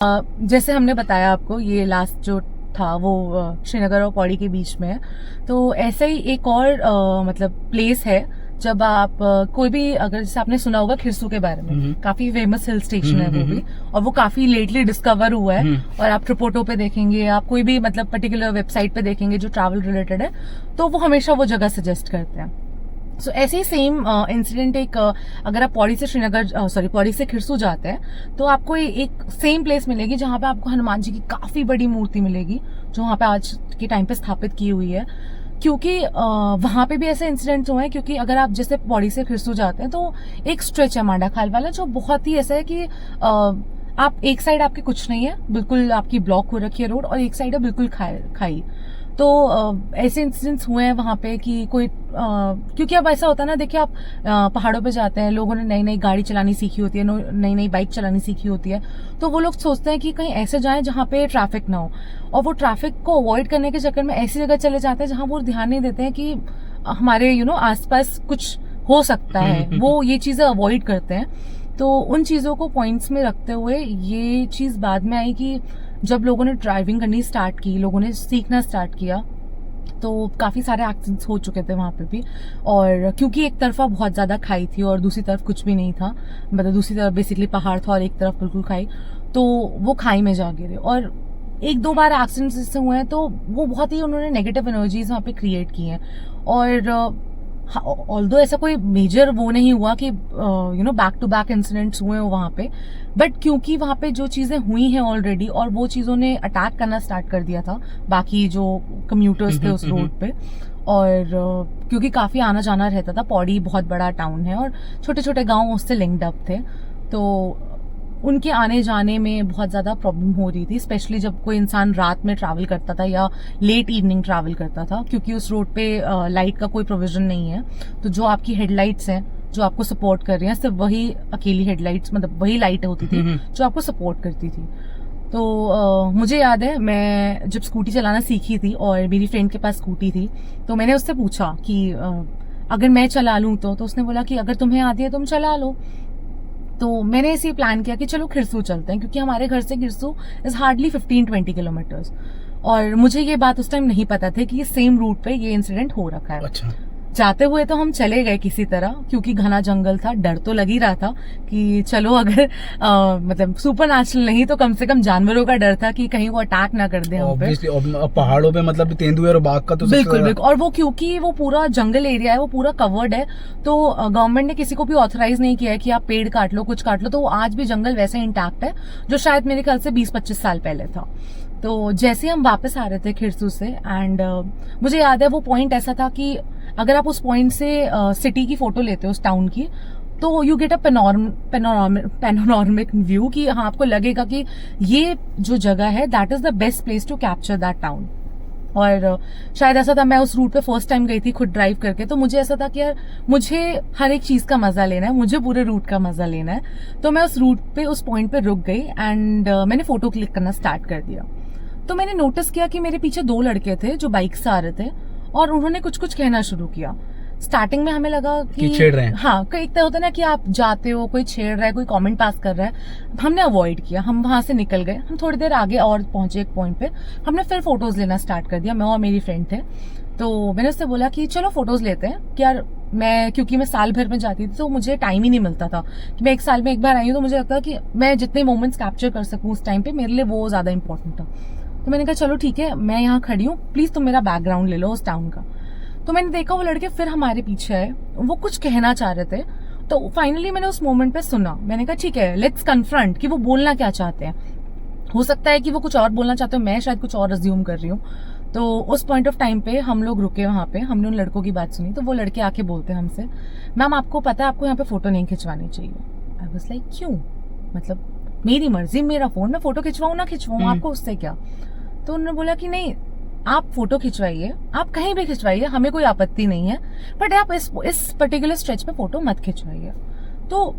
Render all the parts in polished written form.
जैसे हमने बताया आपको, ये लास्ट जो था वो श्रीनगर और पौड़ी के बीच में है। तो ऐसे ही एक और मतलब प्लेस है, जब आप कोई भी, अगर जैसे आपने सुना होगा खिरसू के बारे में, काफी फेमस हिल स्टेशन है वो भी, और वो काफी लेटली डिस्कवर हुआ है। और आप ट्रिपोटो पे देखेंगे, आप कोई भी मतलब पर्टिकुलर वेबसाइट पे देखेंगे जो ट्रैवल रिलेटेड है, तो वो हमेशा वो जगह सजेस्ट करते हैं। सो ऐसे ही सेम इंसिडेंट एक अगर आप पौड़ी से श्रीनगर पौड़ी से खिरसू जाते हैं, तो आपको एक सेम प्लेस मिलेगी जहां पे आपको हनुमान जी की काफी बड़ी मूर्ति मिलेगी, जो वहां पे आज के टाइम पे स्थापित की हुई है। क्योंकि वहां पे भी ऐसे इंसिडेंट्स हुए हैं, क्योंकि अगर आप जैसे पौड़ी से खिरसू जाते हैं तो एक स्ट्रेच है मांडा खाल वाला, जो बहुत ही ऐसा है कि आप एक साइड आपकी कुछ नहीं है, बिल्कुल आपकी ब्लॉक हो रखी है रोड, और एक साइड है बिल्कुल खाई। तो ऐसे इंसिडेंट्स हुए हैं वहां पे कि कोई क्योंकि अब ऐसा होता है ना, देखिए आप पहाड़ों पे जाते हैं, लोगों ने नई नई गाड़ी चलानी सीखी होती है, नई नई बाइक चलानी सीखी होती है, तो वो लोग सोचते हैं कि कहीं ऐसे जाएं जहां पे ट्रैफिक ना हो, और वो ट्रैफिक को अवॉइड करने के चक्कर में ऐसी जगह चले जाते हैं जहां वो ध्यान नहीं देते हैं कि हमारे आसपास कुछ हो सकता है, वो ये चीजें अवॉइड करते हैं। तो उन चीजों को पॉइंट्स में रखते हुए ये चीज बाद में आई कि जब लोगों ने ड्राइविंग करनी स्टार्ट की, लोगों ने सीखना स्टार्ट किया, तो काफी सारे एक्सीडेंट्स हो चुके थे वहां पे भी। और क्योंकि एक तरफा बहुत ज्यादा खाई थी और दूसरी तरफ कुछ भी नहीं था, मतलब दूसरी तरफ बेसिकली पहाड़ था और एक तरफ बिल्कुल खाई, तो वो खाई में जा गिरे। और एक दो बार एक्सीडेंट्स इससे हुए हैं, तो वो बहुत ही उन्होंने नेगेटिव एनर्जीज वहां पे क्रिएट की हैं। और ऑल्दो ऐसा कोई मेजर वो नहीं हुआ कि बैक टू बैक इंसिडेंट्स हुए हो वहां पे, बट क्योंकि वहां पे जो चीजें हुई हैं ऑलरेडी, और वो चीजों ने अटैक करना स्टार्ट कर दिया था बाकी जो कम्यूटर्स थे उस रोड पे। और क्योंकि काफी आना जाना रहता था, पौड़ी बहुत बड़ा टाउन है और छोटे छोटे गांव उससे लिंक्ड अप थे, तो उनके आने जाने में बहुत ज्यादा प्रॉब्लम हो रही थी, स्पेशली जब कोई इंसान रात में ट्रैवल करता था या लेट इवनिंग ट्रैवल करता था, क्योंकि उस रोड पे लाइट का कोई प्रोविजन नहीं है। तो जो आपकी हेडलाइट्स हैं जो आपको सपोर्ट कर रही हैं, सिर्फ वही अकेली हेडलाइट्स, मतलब वही लाइट होती थी जो आपको सपोर्ट करती थी। तो मुझे याद है, मैं जब स्कूटी चलाना सीखी थी और मेरी फ्रेंड के पास स्कूटी थी, तो मैंने उससे पूछा कि अगर मैं चला लूं तो उसने बोला कि अगर तुम्हें आती है तुम चला लो। तो मैंने ऐसे प्लान किया कि चलो खिरसू चलते हैं, क्योंकि हमारे घर से खिरसू इज हार्डली 15-20 किलोमीटर्स। और मुझे ये बात उस टाइम नहीं पता था कि ये सेम रूट पे ये इंसिडेंट हो रखा है। अच्छा। जाते हुए तो हम चले गए किसी तरह, क्योंकि घना जंगल था, डर तो लग ही रहा था कि चलो अगर मतलब सुपर नेचुरल नहीं तो कम से कम जानवरों का डर था कि कहीं वो अटैक ना कर दे हम पे। पहाड़ों पे मतलब तेंदुए और बाघ का तो बिल्कुल बिल्कुल, और वो क्योंकि वो पूरा जंगल एरिया है, वो पूरा कवर्ड है, तो गवर्नमेंट ने किसी को भी ऑथराइज नहीं किया है कि आप पेड़ काट लो, कुछ काट लो, तो आज भी जंगल वैसे इंटैक्ट है जो शायद मेरे ख्याल से 20-25 साल पहले था। तो जैसे हम वापस आ रहे थे खिरसू से, एंड मुझे याद है वो पॉइंट ऐसा था कि अगर आप उस पॉइंट से सिटी की फोटो लेते हो, उस टाउन की, तो you get a panoramic view, कि हाँ आपको लगेगा कि ये जो जगह है that is the best place to capture that town. और शायद ऐसा था, मैं उस रूट पे फर्स्ट टाइम गई थी खुद ड्राइव करके, तो मुझे ऐसा था कि यार मुझे हर एक चीज का मजा लेना है, मुझे पूरे रूट का मजा लेना है। तो मैं उस रूट पे, उस पॉइंट पे रुक गई, एंड मैंने फोटो क्लिक करना स्टार्ट कर दिया। तो मैंने नोटिस किया कि मेरे पीछे 2 लड़के थे जो बाइक से आ रहे थे, और उन्होंने कुछ कुछ कहना शुरू किया। स्टार्टिंग में हमें लगा कि छेड़ रहे हैं। हाँ, कई तरह होता है ना कि आप जाते हो, कोई छेड़ रहा है, कोई कमेंट पास कर रहा है। हमने अवॉइड किया, हम वहां से निकल गए। हम थोड़ी देर आगे और पहुंचे एक पॉइंट पे, हमने फिर फोटोज लेना स्टार्ट कर दिया, मैं और मेरी फ्रेंड थे। तो मैंने उससे बोला कि चलो फोटोज लेते हैं कि यार क्योंकि मैं साल भर में जाती थी तो मुझे टाइम ही नहीं मिलता था कि मैं एक साल में एक बार आई हूँ, तो मुझे लगता था कि मैं जितने मोमेंट्स कैप्चर कर सकूँ उस टाइम पे, मेरे लिए वो ज्यादा इंपॉर्टेंट था। तो मैंने कहा चलो ठीक है, मैं यहाँ खड़ी हूँ, प्लीज तुम मेरा बैकग्राउंड ले लो उस टाउन का। तो मैंने देखा वो लड़के फिर हमारे पीछे है, वो कुछ कहना चाह रहे थे। तो फाइनली मैंने उस मोमेंट पे सुना, मैंने कहा ठीक है, लेट्स कन्फ्रंट कि वो बोलना क्या चाहते हैं। हो सकता है कि वो कुछ और बोलना चाहते हो, मैं शायद कुछ और अज्यूम कर रही हूँ। तो उस पॉइंट ऑफ टाइम पे हम लोग रुके वहां पे, हमने उन लड़कों की बात सुनी। तो वो लड़के आके बोलते हैं हमसे, मैम आपको पता है आपको यहाँ पे फोटो नहीं खिंचवानी चाहिए। आई वाज लाइक क्यों? मतलब मेरी मर्जी, मेरा फोन, मैं फोटो खिंचवाऊं ना खिंचवाऊं, आपको उससे क्या? तो उन्होंने बोला कि नहीं, आप फोटो खिंचवाइए, आप कहीं भी खिंचवाइए, हमें कोई आपत्ति नहीं है, बट आप इस पर्टिकुलर स्ट्रेच पे फोटो मत खिंचवाइए। तो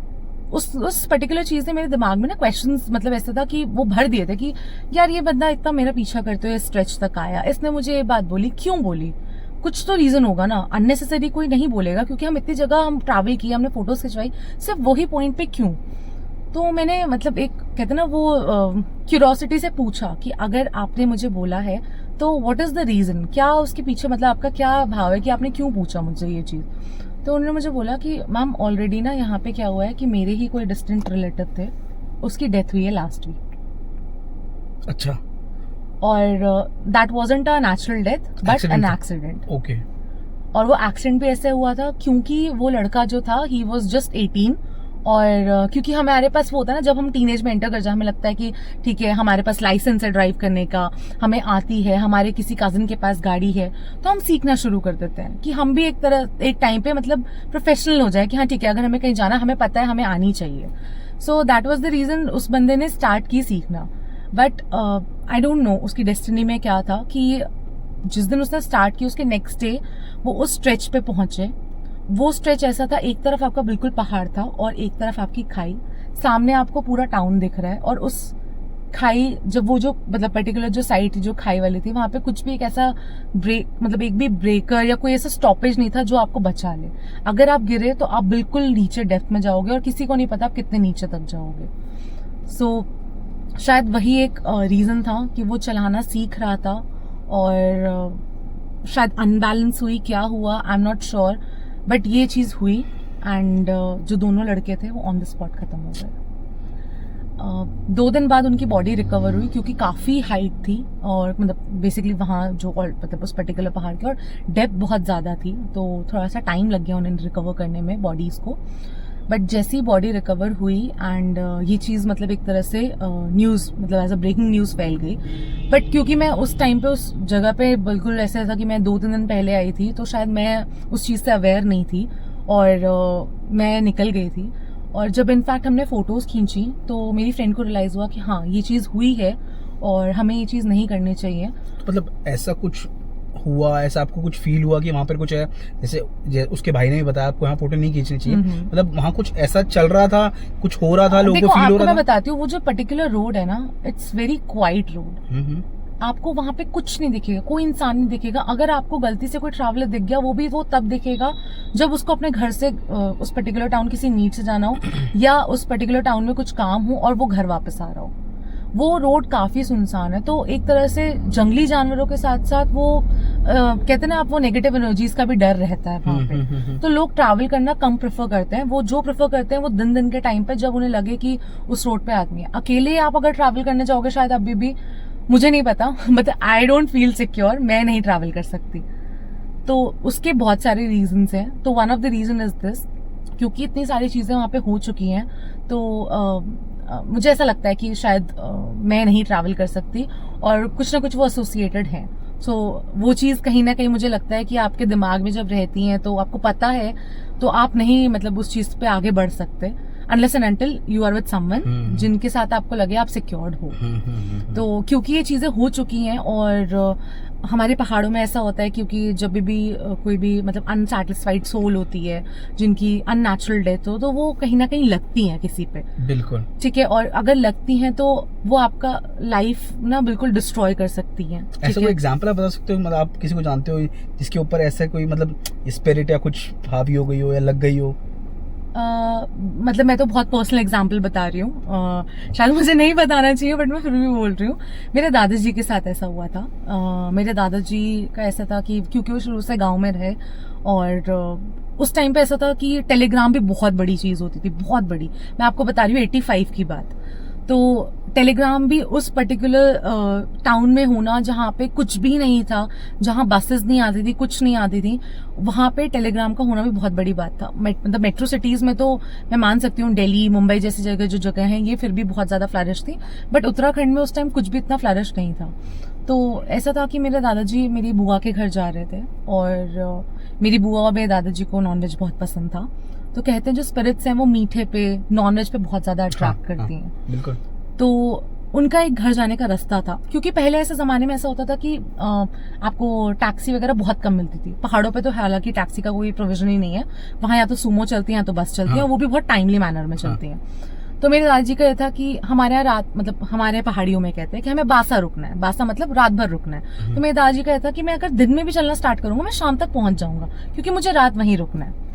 उस पर्टिकुलर चीज ने मेरे दिमाग में ना क्वेश्चंस, मतलब ऐसा था कि वो भर दिए थे कि यार ये बंदा इतना मेरा पीछा करते हुए स्ट्रेच तक आया, इसने मुझे ये बात बोली, क्यों बोली? कुछ तो रीजन होगा ना, अननेसेसरी कोई नहीं बोलेगा, क्योंकि हम इतनी जगह हम ट्रैवल किया, हमने फोटोज खिंचवाई, सिर्फ वही पॉइंट पे क्यों? तो मैंने मतलब एक कहते ना वो क्यूरोसिटी से पूछा कि अगर आपने मुझे बोला है तो व्हाट इज द रीजन, क्या उसके पीछे मतलब आपका क्या भाव है कि आपने क्यों पूछा मुझसे ये चीज। तो उन्होंने मुझे बोला कि मैम ऑलरेडी ना यहाँ पे क्या हुआ है कि मेरे ही कोई डिस्टेंट रिलेटिव थे, उसकी डेथ हुई है लास्ट वीक। अच्छा। और that wasn't a natural death but an accident. Okay. और वो एक्सीडेंट भी ऐसे हुआ था क्योंकि वो लड़का जो था ही वॉज जस्ट 18। और क्योंकि हमारे पास वो होता है ना, जब हम टीनेज में एंटर कर जाए हमें लगता है कि ठीक है हमारे पास लाइसेंस है ड्राइव करने का, हमें आती है, हमारे किसी कजिन के पास गाड़ी है, तो हम सीखना शुरू कर देते हैं कि हम भी एक टाइम पे मतलब प्रोफेशनल हो जाए कि हाँ ठीक है अगर हमें कहीं जाना हमें पता है हमें आनी चाहिए। So that was the reason उस बंदे ने स्टार्ट की सीखना। बट आई डोंट नो उसकी डेस्टिनी में क्या था कि जिस दिन उसने स्टार्ट की उसके नेक्स्ट डे वो उस स्ट्रेच पे पहुंचे। वो स्ट्रेच ऐसा था, एक तरफ आपका बिल्कुल पहाड़ था और एक तरफ आपकी खाई, सामने आपको पूरा टाउन दिख रहा है। और उस खाई जब वो जो मतलब पर्टिकुलर जो साइड जो खाई वाली थी वहां पे कुछ भी एक ऐसा ब्रेक मतलब एक भी ब्रेकर या कोई ऐसा स्टॉपेज नहीं था जो आपको बचा ले। अगर आप गिरे तो आप बिल्कुल नीचे डेप्थ में जाओगे और किसी को नहीं पता आप कितने नीचे तक जाओगे। सो शायद वही एक रीजन था कि वो चलाना सीख रहा था और शायद अनबैलेंस हुई, क्या हुआ I am not sure, but ये चीज हुई। एंड जो दोनों लड़के थे वो ऑन द स्पॉट खत्म हो गए। 2 दिन बाद उनकी बॉडी रिकवर हुई क्योंकि काफी हाइट थी और मतलब बेसिकली वहाँ जो मतलब उस पर्टिकुलर पहाड़ की और डेप्थ बहुत ज्यादा थी, तो थोड़ा सा टाइम लग गया उन्हें रिकवर करने में बॉडीज को। बट जैसी बॉडी रिकवर हुई एंड ये चीज़ मतलब एक तरह से न्यूज़ मतलब एज अ ब्रेकिंग न्यूज़ फैल गई। बट क्योंकि मैं उस टाइम पे उस जगह पे बिल्कुल ऐसा था कि मैं 2-3 दिन पहले आई थी, तो शायद मैं उस चीज़ से अवेयर नहीं थी और मैं निकल गई थी। और जब इनफैक्ट हमने फोटोज़ खींची तो मेरी फ्रेंड को रियलाइज़ हुआ कि हाँ ये चीज़ हुई है और हमें ये चीज़ नहीं करनी चाहिए। मतलब ऐसा कुछ हुआ, ऐसा आपको कुछ फील हुआ कि वहाँ पर कुछ है, जैसे उसके भाई ने भी बताया आपको यहाँ फोटो नहीं खींचनी चाहिए, मतलब वहाँ कुछ ऐसा चल रहा था, कुछ हो रहा था, लोगों को फील हो रहा था? मैं बताती हूँ, वो जो पर्टिकुलर रोड है ना इट्स वेरी क्वाइट रोड। आपको वहां पे कुछ नहीं दिखेगा, कोई इंसान नहीं दिखेगा। अगर आपको गलती से कोई ट्रैवलर दिख गया वो भी वो तब दिखेगा जब उसको अपने घर से उस पर्टिकुलर टाउन किसी नीड से जाना हो या उस पर्टिकुलर टाउन में कुछ काम हो और वो घर वापस आ रहा हो। वो रोड काफी सुनसान है, तो एक तरह से जंगली जानवरों के साथ साथ वो कहते ना आप वो नेगेटिव एनर्जीज का भी डर रहता है वहां पे। तो लोग ट्रैवल करना कम प्रेफर करते हैं। वो जो प्रेफर करते हैं वो दिन के टाइम पे जब उन्हें लगे कि उस रोड पे आदमी है। अकेले आप अगर ट्रैवल करने जाओगे शायद अभी भी मुझे नहीं पता, मतलब आई डोंट फील सिक्योर, मैं नहीं ट्रैवल कर सकती। तो उसके बहुत सारे रीजंस हैं, तो one of the reason is this, क्योंकि इतनी सारी चीजें वहां पे हो चुकी हैं तो मुझे ऐसा लगता है कि शायद मैं नहीं ट्रैवल कर सकती और कुछ ना कुछ वो एसोसिएटेड है। सो वो चीज कहीं ना कहीं मुझे लगता है कि आपके दिमाग में जब रहती है तो आपको पता है तो आप नहीं मतलब उस चीज पे आगे बढ़ सकते unless and until you are with someone जिनके साथ आपको लगे आप सिक्योर्ड हो। तो क्योंकि ये चीजें हो चुकी हैं और हमारे पहाड़ों में ऐसा होता है क्योंकि जब भी कोई भी मतलब अनसेटिस्फाइड सोल होती है जिनकी अननेचुरल डेथ हो तो वो कहीं ना कहीं लगती हैं किसी पे। बिल्कुल ठीक है, और अगर लगती हैं तो वो आपका लाइफ ना बिल्कुल डिस्ट्रॉय कर सकती हैं। ऐसा कोई एग्जांपल आप बता सकते हो, मतलब आप किसी को जानते हो जिसके ऊपर ऐसा कोई मतलब स्पिरिट या कुछ हावी हो गई हो या लग गई हो? मतलब मैं तो बहुत पर्सनल एग्जांपल बता रही हूँ, शायद मुझे नहीं बताना चाहिए बट मैं फिर भी बोल रही हूँ। मेरे दादाजी के साथ ऐसा हुआ था। मेरे दादाजी का ऐसा था कि क्योंकि वो शुरू से गांव में रहे और उस टाइम पे ऐसा था कि टेलीग्राम भी बहुत बड़ी चीज होती थी, बहुत बड़ी। मैं आपको बता रही हूँ 85 की बात। तो टेलीग्राम भी उस पर्टिकुलर टाउन में होना जहाँ पे कुछ भी नहीं था, जहाँ बसेस नहीं आती थी, कुछ नहीं आती थी, वहां पे टेलीग्राम का होना भी बहुत बड़ी बात था। मतलब मेट्रो सिटीज में तो मैं मान सकती हूँ, दिल्ली मुंबई जैसी जगह जो जगह है ये फिर भी बहुत ज्यादा फ्लरिश थी, बट उत्तराखंड में उस टाइम कुछ भी इतना फ्लरिश नहीं था। तो ऐसा था कि मेरे दादाजी मेरी बुआ के घर जा रहे थे और मेरी बुआ और मेरे दादाजी को नॉनवेज बहुत पसंद था। तो कहते हैं जो स्पिरिट्स हैं वो मीठे पे नॉनवेज पे बहुत ज्यादा अट्रैक्ट करती हैं। बिल्कुल। तो उनका एक घर जाने का रास्ता था, क्योंकि पहले ऐसे जमाने में ऐसा होता था कि आपको टैक्सी वगैरह बहुत कम मिलती थी पहाड़ों पे। तो हालांकि टैक्सी का कोई प्रोविजन ही नहीं है वहां, या तो सूमो चलती है या तो बस चलती है, और वो भी बहुत टाइमली मैनर में चलती है। तो मेरे दादाजी का यह था कि हमारे यहाँ रात मतलब हमारे पहाड़ियों में कहते हैं कि हमें बासा रुकना है, बासा मतलब रात भर रुकना है। तो मेरे दादाजी का यह था कि मैं अगर दिन में भी चलना स्टार्ट करूंगा मैं शाम तक पहुंच जाऊंगा क्योंकि मुझे रात वहीं रुकना है।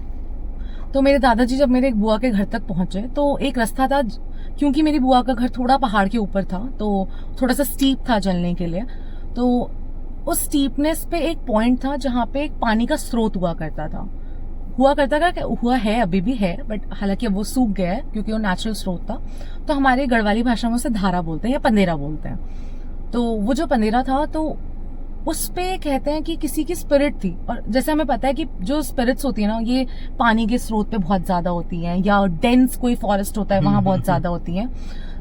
तो मेरे दादाजी जब मेरे एक बुआ के घर तक पहुंचे तो एक रास्ता था क्योंकि मेरी बुआ का घर थोड़ा पहाड़ के ऊपर था, तो थोड़ा सा स्टीप था चलने के लिए। तो उस स्टीपनेस पे एक पॉइंट था जहाँ पे एक पानी का स्रोत हुआ करता था, हुआ है, अभी भी है, बट हालांकि अब वो सूख गया है क्योंकि वो नेचुरल स्रोत था। तो हमारे गढ़वाली भाषा में उसे धारा बोलते हैं या पंदेरा बोलते हैं। तो वो जो पंदेरा था, तो उस पे कहते हैं कि किसी की स्पिरिट थी। और जैसे हमें पता है कि जो स्पिरिट्स होती है ना, ये पानी के स्रोत पे बहुत ज्यादा होती हैं, या डेंस कोई फॉरेस्ट होता है वहां बहुत ज्यादा होती हैं।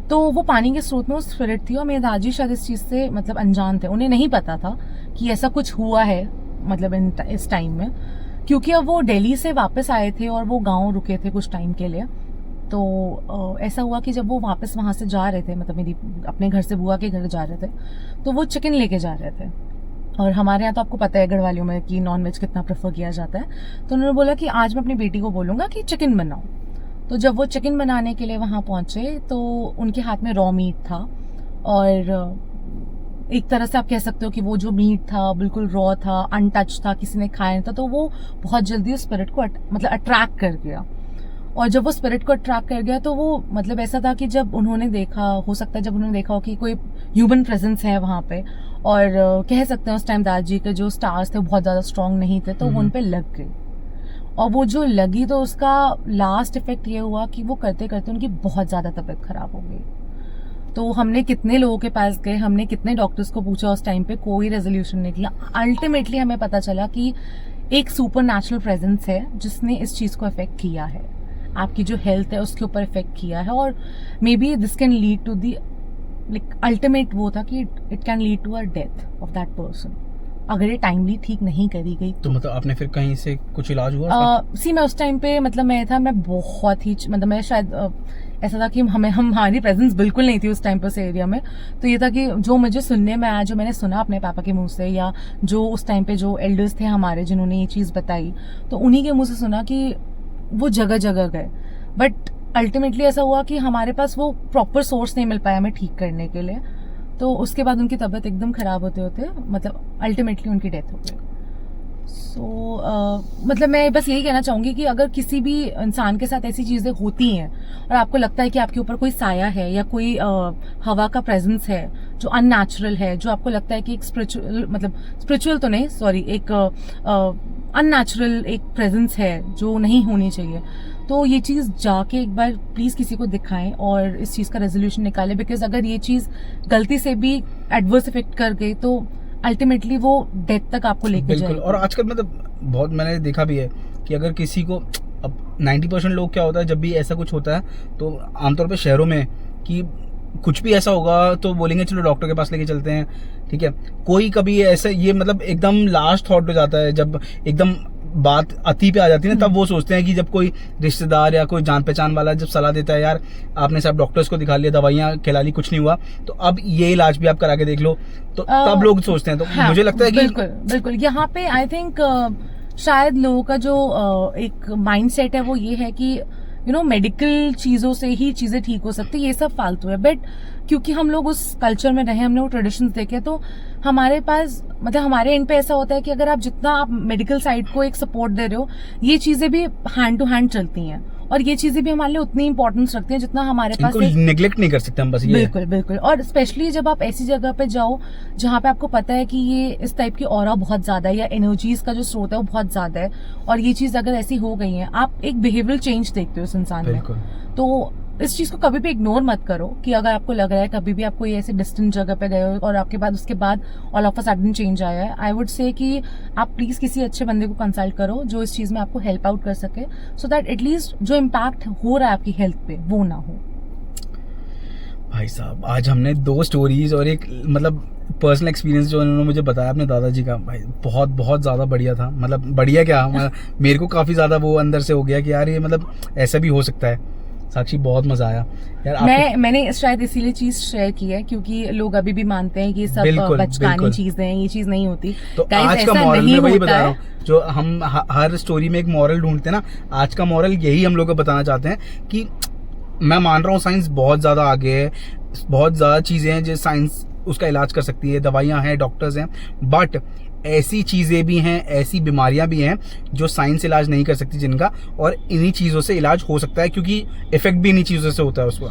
तो वो पानी के स्रोत में वो स्पिरिट थी, और मेरे दादाजी शायद इस चीज से मतलब अनजान थे, उन्हें नहीं पता था कि ऐसा कुछ हुआ है मतलब इस टाइम में, क्योंकि अब वो दिल्ली से वापस आए थे और वो गांव रुके थे कुछ टाइम के लिए। तो ऐसा हुआ कि जब वो वापस वहां से जा रहे थे, मतलब मेरी अपने घर से बुआ के घर जा रहे थे, तो वो चिकन लेके जा रहे थे। और हमारे यहाँ तो आपको पता है गढ़वालियों में कि नॉन वेज कितना प्रेफर किया जाता है। तो उन्होंने बोला कि आज मैं अपनी बेटी को बोलूंगा कि चिकन बनाओ। तो जब वो चिकन बनाने के लिए वहां पहुंचे, तो उनके हाथ में रॉ मीट था, और एक तरह से आप कह सकते हो कि वो जो मीट था बिल्कुल रॉ था, अनटच था, किसी ने खाया नहीं था। तो वो बहुत जल्दी उस स्पिरिट को मतलब अट्रैक्ट कर गया। और जब वो स्पिरिट को अट्रैक्ट कर गया, तो वो मतलब ऐसा था कि जब उन्होंने देखा, हो सकता है जब उन्होंने देखा हो कि कोई ह्यूमन प्रेजेंस है वहां पे, और कह सकते हैं उस टाइम दादाजी के जो स्टार्स थे वो बहुत ज्यादा स्ट्रांग नहीं थे, तो वो उन पे लग गई। और वो जो लगी, तो उसका लास्ट इफेक्ट ये हुआ कि वो करते करते उनकी बहुत ज्यादा तबीयत खराब हो गई। तो हमने कितने लोगों के पास गए, हमने कितने डॉक्टर्स को पूछा, उस टाइम पे कोई रेजोल्यूशन नहीं निकला। अल्टीमेटली हमें पता चला कि एक सुपर नेचुरल प्रेजेंस है जिसने इस चीज को अफेक्ट किया है, आपकी जो हेल्थ है उसके ऊपर इफेक्ट किया है। और maybe this can lead to the ultimate वो था कि it can lead to a death of that person, अगर ये टाइमली ठीक नहीं करी गई। तो मतलब आपने फिर कहीं से कुछ इलाज हुआ? मैं उस टाइम पे मतलब मैं बहुत ही मतलब मैं शायद ऐसा था कि हमारी प्रेजेंस बिल्कुल नहीं थी उस टाइम पे उस एरिया में। तो ये था कि जो मुझे सुनने में आया, जो मैंने सुना अपने पापा के मुंह से, या जो उस टाइम पे जो एल्डर्स थे हमारे जिन्होंने ये चीज बताई, तो उन्हीं के मुंह से सुना कि वो जगह जगह गए। बट अल्टीमेटली ऐसा हुआ कि हमारे पास वो प्रॉपर सोर्स नहीं मिल पाया हमें ठीक करने के लिए। तो उसके बाद उनकी तबीयत एकदम खराब होते होते मतलब अल्टीमेटली उनकी डेथ हो गई। मतलब मैं बस यही कहना चाहूंगी कि अगर किसी भी इंसान के साथ ऐसी चीजें होती हैं और आपको लगता है कि आपके ऊपर कोई साया है या कोई हवा का प्रेजेंस है जो अननेचुरल है, जो आपको लगता है कि एक स्पिरिचुअल तो नहीं, सॉरी, एक अननेचुरल एक प्रेजेंस है जो नहीं होनी चाहिए, तो ये चीज जाके एक बार प्लीज किसी को दिखाएं और इस चीज का रेजोल्यूशन निकालें। बिकॉज अगर ये चीज गलती से भी एडवर्स इफेक्ट कर गई तो अल्टीमेटली वो डेथ तक आपको लेके जाएगी। और आजकल मतलब बहुत मैंने देखा भी है कि अगर किसी को, अब 90% लोग क्या होता है जब भी ऐसा कुछ होता है तो आमतौर पे शहरों में कि कुछ भी ऐसा होगा तो बोलेंगे चलो डॉक्टर के पास लेके चलते हैं, ठीक है। कोई कभी ऐसा ये मतलब एकदम लास्ट थॉट हो जाता है, जब एकदम बात अति पे आ जाती है ना, तब वो सोचते हैं कि जब कोई रिश्तेदार या कोई जान पहचान वाला जब सलाह देता है, यार आपने सब डॉक्टर्स को दिखा लिया, दवाइयाँ खिला ली, कुछ नहीं हुआ, तो अब ये इलाज भी आप करा के देख लो, तो तब लोग सोचते हैं। तो हाँ, मुझे लगता है कि बिल्कुल यहाँ पे आई थिंक शायद लोगों का जो एक माइंडसेट है वो ये है कि मेडिकल चीजों से ही चीजें ठीक हो सकती है, ये सब फालतू है। बट क्योंकि हम लोग उस कल्चर में रहे, हमने वो ट्रेडिशंस देखे, तो हमारे पास मतलब हमारे एंड पे ऐसा होता है कि अगर आप जितना आप मेडिकल साइड को एक सपोर्ट दे रहे हो, ये चीजें भी हैंड टू हैंड चलती हैं, और ये चीजें भी हमारे लिए उतनी इंपॉर्टेंस रखती हैं जितना हमारे पास नेग्लेक्ट नहीं कर सकते हम, बस ये बिल्कुल। और स्पेशली जब आप ऐसी जगह पे जाओ जहाँ पे आपको पता है कि ये इस टाइप की ऑरा बहुत ज्यादा है या एनर्जीज का जो स्रोत है वो बहुत ज्यादा है, और ये चीज अगर ऐसी हो गई है, आप एक बिहेवियरल चेंज देखते हो इस इंसान में, तो इस चीज को कभी भी इग्नोर मत करो कि अगर आपको लग रहा है कभी भी आप कोई ऐसे डिस्टेंट जगह पे गए हो और आपके बाद उसके बाद all of a sudden change आया है, आई वुड से कि आप प्लीज किसी अच्छे बंदे को कंसल्ट करो जो इस चीज में आपको हेल्प आउट कर सके, सो दैट एटलीस्ट जो इम्पैक्ट हो रहा है आपकी हेल्थ पे वो ना हो। भाई साहब, आज हमने 2 स्टोरीज और एक मतलब पर्सनल एक्सपीरियंस जो उन्होंने मुझे बताया अपने दादाजी का, भाई बहुत बहुत ज़्यादा बढ़िया था। मतलब बढ़िया क्या, मेरे को काफ़ी ज़्यादा वो अंदर से हो गया कि यार ये मतलब ऐसा भी हो सकता है। साक्षी, बहुत मजा आया यार। मैंने शायद इसीलिए चीज शेयर की है क्योंकि लोग अभी भी मानते हैं कि सब बचकानी चीजें हैं, ये चीज नहीं होती। तो आज का मॉरल मैं वही बता रहा हूँ, जो हम हर स्टोरी में एक मॉरल ढूंढते हैं ना, आज का मॉरल यही हम लोग को बताना चाहते हैं कि मैं मान रहा हूँ साइंस बहुत ज्यादा आगे है, बहुत ज्यादा चीजें हैं जो साइंस उसका इलाज कर सकती है, दवाइयां हैं, डॉक्टर्स हैं, बट ऐसी चीजें भी हैं, ऐसी बीमारियां भी हैं जो साइंस इलाज नहीं कर सकती जिनका, और इन्हीं चीजों से इलाज हो सकता है क्योंकि इफेक्ट भी इन्हीं चीजों से होता है उसको।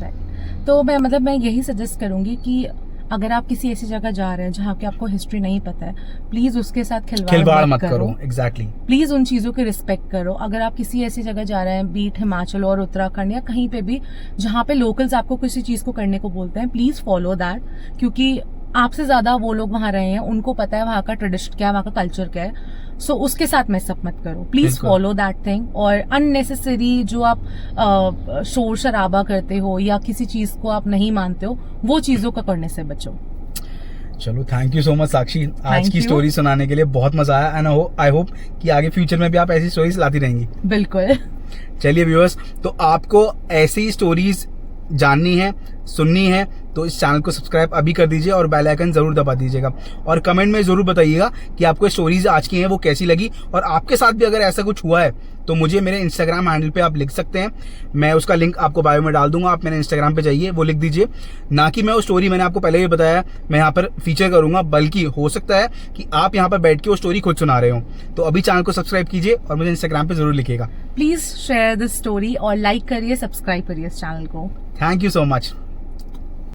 तो मैं यही सजेस्ट करूंगी कि अगर आप किसी ऐसी जगह जा रहे हैं जहाँ की आपको हिस्ट्री नहीं पता है, प्लीज उसके साथ खिलवाड़ मत करो। एग्जैक्टली। प्लीज उन चीजों की रिस्पेक्ट करो। अगर आप किसी ऐसी जगह जा रहे हैं, बीट हिमाचल और उत्तराखंड या कहीं पे भी जहाँ पे लोकल्स आपको किसी चीज को करने को बोलते हैं, प्लीज फॉलो दैट, क्योंकि आपसे ज्यादा वो लोग वहां रहे हैं, उनको पता है वहां का ट्रेडिशन क्या है, वहां का कल्चर क्या है। सो उसके साथ मैसअप मत करो, प्लीज फॉलो दैट थिंग। और अननेसेसरी जो आप शोर शराबा करते हो या किसी चीज को आप नहीं मानते हो, वो चीजों का करने से बचो। चलो, थैंक यू सो मच साक्षी, आज की स्टोरी सुनाने के लिए बहुत मजा आया। एंड आई होप कि आगे फ्यूचर में भी आप ऐसी स्टोरीज लाती रहेंगी। बिल्कुल। चलिए व्यूअर्स, तो आपको ऐसी स्टोरीज जाननी है, सुननी है, तो इस चैनल को सब्सक्राइब अभी कर दीजिए और बेल आइकन जरूर दबा दीजिएगा। और कमेंट में जरूर बताइएगा कि आपको स्टोरीज आज की हैं वो कैसी लगी, और आपके साथ भी अगर ऐसा कुछ हुआ है तो मुझे मेरे इंस्टाग्राम हैंडल पे आप लिख सकते हैं। मैं उसका लिंक आपको बायो में डाल दूंगा, आप मेरे इंस्टाग्राम पे जाइए, वो लिख दीजिए। ना कि मैं वो स्टोरी, मैंने आपको पहले ही बताया, मैं यहाँ पर फीचर करूंगा, बल्कि हो सकता है कि आप यहाँ पर बैठ के वो स्टोरी खुद सुना रहे हो। तो अभी चैनल को सब्सक्राइब कीजिए और मुझे इंस्टाग्राम पे जरूर लिखिएगा। प्लीज शेयर दिस स्टोरी और लाइक करिए, सब्सक्राइब करिए इस चैनल को। Thank you so much.